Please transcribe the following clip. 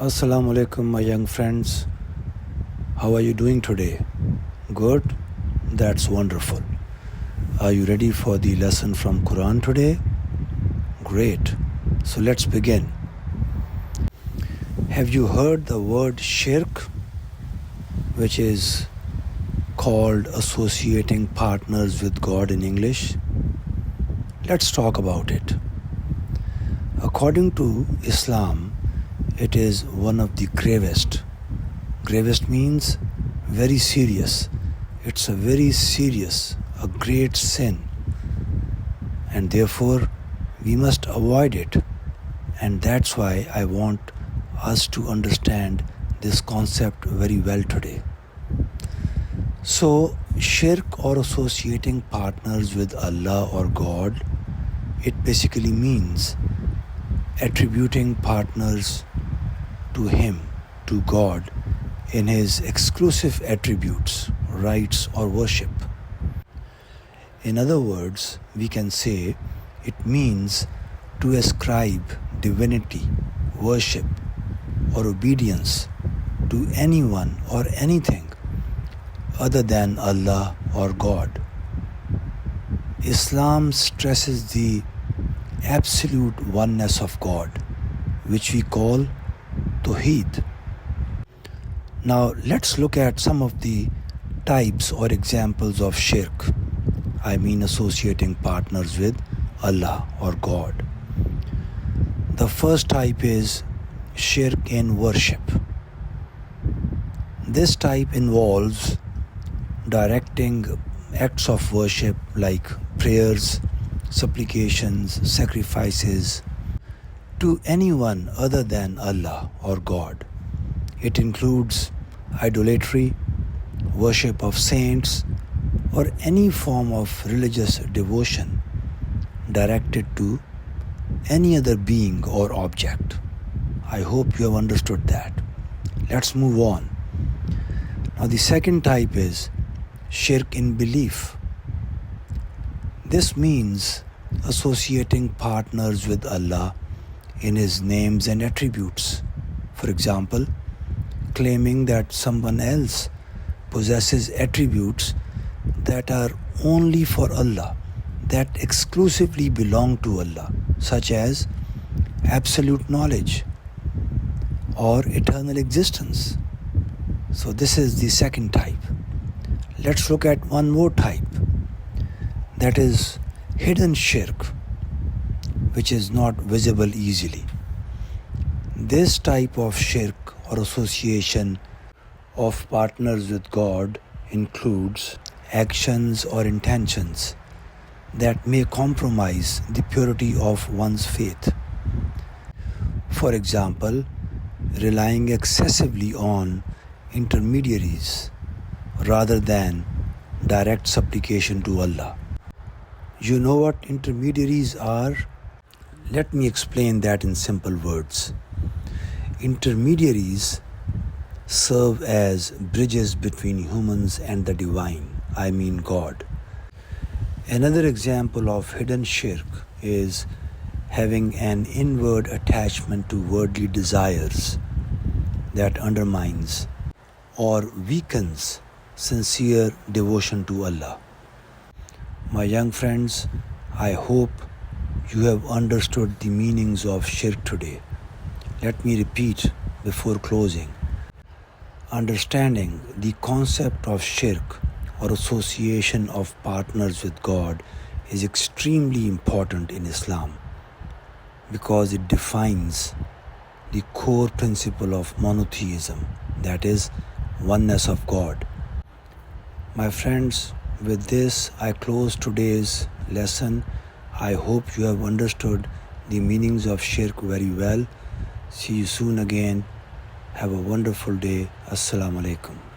Assalamu alaikum, my young friends. How are you doing today? Good? That's wonderful. Are you ready for the lesson from Quran today? Great. So let's begin. Have you heard the word shirk, which is called associating partners with God in English? Let's talk about it. According to Islam, it is one of the gravest. Gravest means very serious. It's a very serious, a great sin. And therefore, we must avoid it. And that's why I want us to understand this concept very well today. So, shirk or associating partners with Allah or God, it basically means attributing partners to Him, to God, in His exclusive attributes, rights, or worship. In other words, we can say it means to ascribe divinity, worship, or obedience to anyone or anything other than Allah or God. Islam stresses the absolute oneness of God, which we call Tawheed. Now let's look at some of the types or examples of shirk. I mean associating partners with Allah or God. The first type is shirk in worship. This type involves directing acts of worship like prayers, supplications, sacrifices to anyone other than Allah or God. It includes idolatry, worship of saints, or any form of religious devotion directed to any other being or object. I hope you have understood that. Let's move on. Now the second type is shirk in belief. This means associating partners with Allah in His names and attributes. For example, claiming that someone else possesses attributes that are only for Allah, that exclusively belong to Allah, such as absolute knowledge or eternal existence. So this is the second type. Let's look at one more type, that is hidden shirk, which is not visible easily. This type of shirk or association of partners with God includes actions or intentions that may compromise the purity of one's faith. For example, relying excessively on intermediaries rather than direct supplication to Allah. You know what intermediaries are? Let me explain that in simple words. Intermediaries serve as bridges between humans and the divine, I mean God. Another example of hidden shirk is having an inward attachment to worldly desires that undermines or weakens sincere devotion to Allah. My young friends, I hope you have understood the meanings of shirk today. Let me repeat before closing. Understanding the concept of shirk or association of partners with God is extremely important in Islam because it defines the core principle of monotheism, that is, oneness of God. My friends, with this I close today's lesson. I hope you have understood the meanings of shirk very well. See you soon again. Have a wonderful day. Assalamu alaikum.